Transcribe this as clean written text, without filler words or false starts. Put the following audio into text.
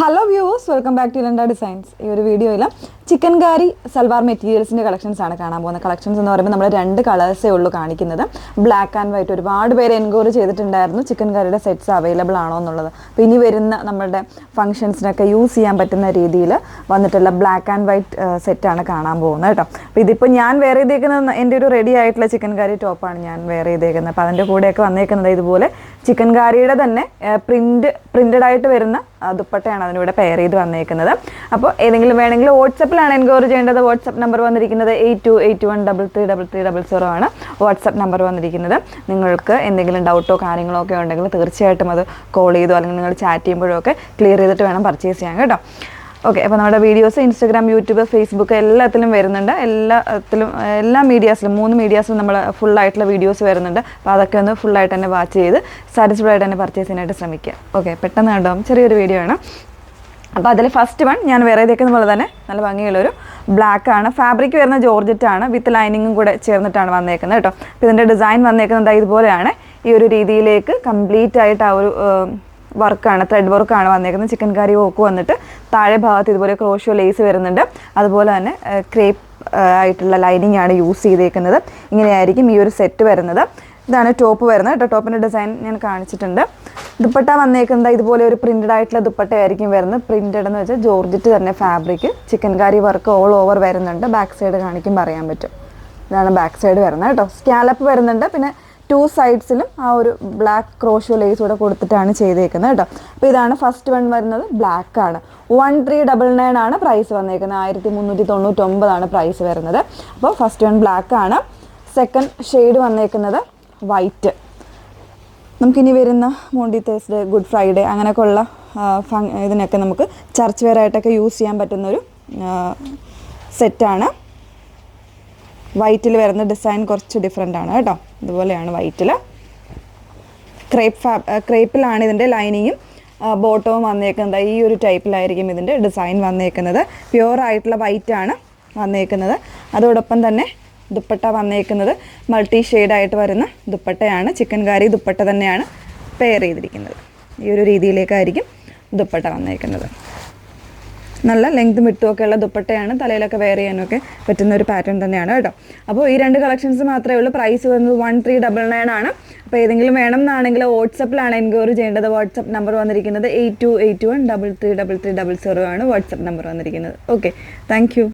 Hello viewers, welcome back to Landa designs. ഈ ഒരു വീഡിയോയിൽ ചിക്കൻ കാരി സൽവാർ മെറ്റീരിയൽസിൻ്റെ കളക്ഷൻസ് ആണ് കാണാൻ പോകുന്നത്. കളക്ഷൻസ് എന്ന് പറയുമ്പോൾ നമ്മൾ രണ്ട് കളേഴ്സേ ഉള്ളൂ കാണിക്കുന്നത്, ബ്ലാക്ക് ആൻഡ് വൈറ്റ്. ഒരുപാട് പേര് എൻക്വയറി ചെയ്തിട്ടുണ്ടായിരുന്നു ചിക്കൻ കാരിയുടെ സെറ്റ്സ് അവൈലബിൾ ആണോ എന്നുള്ളത്. അപ്പോൾ ഇനി വരുന്ന നമ്മുടെ ഫംഗ്ഷൻസിനൊക്കെ യൂസ് ചെയ്യാൻ പറ്റുന്ന രീതിയിൽ വന്നിട്ടുള്ള ബ്ലാക്ക് ആൻഡ് വൈറ്റ് സെറ്റാണ് കാണാൻ പോകുന്നത് കേട്ടോ. അപ്പോൾ ഇതിപ്പോൾ ഞാൻ വെയർ ചെയ്തേക്കുന്നത് എൻ്റെ ഒരു റെഡി ആയിട്ടുള്ള ചിക്കൻ കാരി ടോപ്പാണ് ഞാൻ വെയർ ചെയ്തേക്കുന്നത്. അപ്പോൾ അതിൻ്റെ കൂടെയൊക്കെ വന്നേക്കുന്നത് ഇതുപോലെ ചിക്കൻ കാരിയുടെ തന്നെ പ്രിൻറ്റഡ് ആയിട്ട് വരുന്ന ദുപ്പട്ടയാണ് അതിനിവിടെ പെയർ ചെയ്ത് വന്നേക്കുന്നത്. അപ്പോൾ ഏതെങ്കിലും വേണമെങ്കിൽ വാട്സപ്പിലാണ് എൻക്വയറി ചെയ്യേണ്ടത്. വാട്സപ്പ് നമ്പർ വന്നിരിക്കുന്നത് 8281333300 ആണ് വാട്സപ്പ് നമ്പർ വന്നിരിക്കുന്നത്. നിങ്ങൾക്ക് എന്തെങ്കിലും ഡൗട്ടോ കാര്യങ്ങളോ ഒക്കെ ഉണ്ടെങ്കിൽ തീർച്ചയായിട്ടും അത് കോൾ ചെയ്തോ അല്ലെങ്കിൽ നിങ്ങൾ ചാറ്റ് ചെയ്യുമ്പോഴോ ഒക്കെ ക്ലിയർ ചെയ്തിട്ട് വേണം പർച്ചേസ് ചെയ്യാൻ കേട്ടോ. ഓക്കെ, അപ്പോൾ നമ്മുടെ വീഡിയോസ് ഇൻസ്റ്റാഗ്രാം, യൂട്യൂബ്, ഫേസ്ബുക്ക് എല്ലാത്തിലും വരുന്നുണ്ട്. എല്ലാ മീഡിയാസിലും 3 മീഡിയാസിലും നമ്മൾ ഫുള്ളായിട്ടുള്ള വീഡിയോസ് വരുന്നുണ്ട്. അപ്പോൾ അതൊക്കെ ഒന്ന് ഫുള്ളായിട്ട് തന്നെ വാച്ച് ചെയ്ത് സാറ്റിസ്ഫൈഡ് ആയിട്ട് തന്നെ പർച്ചേസ് ചെയ്യാനായിട്ട് ശ്രമിക്കുക. ഓക്കെ, പെട്ടെന്ന് കണ്ടാവും, ചെറിയൊരു വീഡിയോ ആണ്. അപ്പോൾ അതിൽ ഫസ്റ്റ് വൺ ഞാൻ വേറെ ഇതേക്കുന്ന പോലെ തന്നെ നല്ല ഭംഗിയുള്ളൊരു ബ്ലാക്ക് ആണ്. ഫാബ്രിക് വരുന്ന ജോർജറ്റ് ആണ്, വിത്ത് ലൈനിങ്ങും കൂടെ ചേർന്നിട്ടാണ് വന്നേക്കുന്നത് കേട്ടോ. അപ്പോൾ ഇതിൻ്റെ ഡിസൈൻ വന്നേക്കുന്നത് ഇതുപോലെയാണ്. ഈ ഒരു രീതിയിലേക്ക് കംപ്ലീറ്റ് ആയിട്ട് ആ ഒരു വർക്കാണ്, ത്രെഡ് വർക്കാണ് വന്നേക്കുന്നത്. ചിക്കൻ കറി വർക്ക് വന്നിട്ട് താഴെ ഭാഗത്ത് ഇതുപോലെ ക്രോഷ്യോ ലേസ് വരുന്നുണ്ട്. അതുപോലെ തന്നെ ക്രേപ്പ് ആയിട്ടുള്ള ലൈനിങ് ആണ് യൂസ് ചെയ്തേക്കുന്നത്. ഇങ്ങനെയായിരിക്കും ഈ ഒരു സെറ്റ് വരുന്നത്. ഇതാണ് ടോപ്പ് വരുന്നത് കേട്ടോ. ടോപ്പിൻ്റെ ഡിസൈൻ ഞാൻ കാണിച്ചിട്ടുണ്ട്. ദുപ്പട്ട വന്നേക്കുന്നത് ഇതുപോലെ ഒരു പ്രിൻറ്റഡ് ആയിട്ടുള്ള ദുപ്പട്ടയായിരിക്കും വരുന്നത്. പ്രിൻറ്റഡ് എന്ന് വെച്ചാൽ ജോർജറ്റ് തന്നെ ഫാബ്രിക്, ചിക്കൻ കറി വർക്ക് ഓൾ ഓവർ വരുന്നുണ്ട്. ബാക്ക് സൈഡ് കാണിക്കുമ്പോൾ അറിയാൻ പറ്റും. ഇതാണ് ബാക്ക് സൈഡ് വരുന്നത് കേട്ടോ. സ്കാലപ്പ് വരുന്നുണ്ട്. പിന്നെ 2 സൈഡ്സിലും ആ ഒരു ബ്ലാക്ക് ക്രോഷ്യോ ലേസ് കൂടെ കൊടുത്തിട്ടാണ് ചെയ്തേക്കുന്നത് കേട്ടോ. അപ്പോൾ ഇതാണ് ഫസ്റ്റ് വൺ വരുന്നത്, ബ്ലാക്ക് ആണ്. 1399 ആണ് പ്രൈസ് വന്നേക്കുന്നത്. 1399 ആണ് പ്രൈസ് വരുന്നത്. അപ്പോൾ ഫസ്റ്റ് വൺ ബ്ലാക്ക് ആണ്. സെക്കൻഡ് ഷെയ്ഡ് വന്നേക്കുന്നത് വൈറ്റ്. നമുക്കിനി വരുന്ന മോണ്ടി തേഴ്സ്ഡേ, ഗുഡ് ഫ്രൈഡേ അങ്ങനെയൊക്കെ ഉള്ള ഇതിനൊക്കെ നമുക്ക് ചർച്ച് വെയർ ആയിട്ടൊക്കെ യൂസ് ചെയ്യാൻ പറ്റുന്നൊരു സെറ്റാണ്. വൈറ്റിൽ വരുന്ന ഡിസൈൻ കുറച്ച് ഡിഫറെൻ്റ് ആണ് കേട്ടോ. ഇതുപോലെയാണ് വൈറ്റിൽ. ക്രേപ്പിലാണ് ഇതിൻ്റെ ലൈനിങ്ങും ബോട്ടവും വന്നേക്കുന്നത്. ഈ ഒരു ടൈപ്പിലായിരിക്കും ഇതിൻ്റെ ഡിസൈൻ വന്നേക്കുന്നത്. പ്യുവർ ആയിട്ടുള്ള വൈറ്റാണ് വന്നേക്കുന്നത്. അതോടൊപ്പം തന്നെ ദുപ്പട്ട വന്നേക്കുന്നത് മൾട്ടി ഷെയ്ഡായിട്ട് വരുന്ന ദുപ്പട്ടയാണ്. ചിക്കൻ കാരി ദുപ്പട്ട തന്നെയാണ് പെയർ ചെയ്തിരിക്കുന്നത്. ഈ ഒരു രീതിയിലേക്കായിരിക്കും ദുപ്പട്ട വന്നേക്കുന്നത്. നല്ല ലെങ്തും വിട്ടുമൊക്കെ ഉള്ള ദുപ്പട്ടയാണ്. തലയിലൊക്കെ വെയർ ചെയ്യാനൊക്കെ പറ്റുന്ന ഒരു പാറ്റേൺ തന്നെയാണ് കേട്ടോ. അപ്പോൾ ഈ 2 കളക്ഷൻസ് മാത്രമേ ഉള്ളൂ. പ്രൈസ് വരുന്നത് 1399 ആണ്. അപ്പോൾ ഏതെങ്കിലും വേണം എന്നാണെങ്കിൽ വാട്സപ്പിലാണ് എൻക്വയറി ചെയ്യേണ്ടത്. വാട്സപ്പ് നമ്പർ വന്നിരിക്കുന്നത് 8281333300 ആണ് വാട്സപ്പ് നമ്പർ വന്നിരിക്കുന്നത്. Okay, thank you.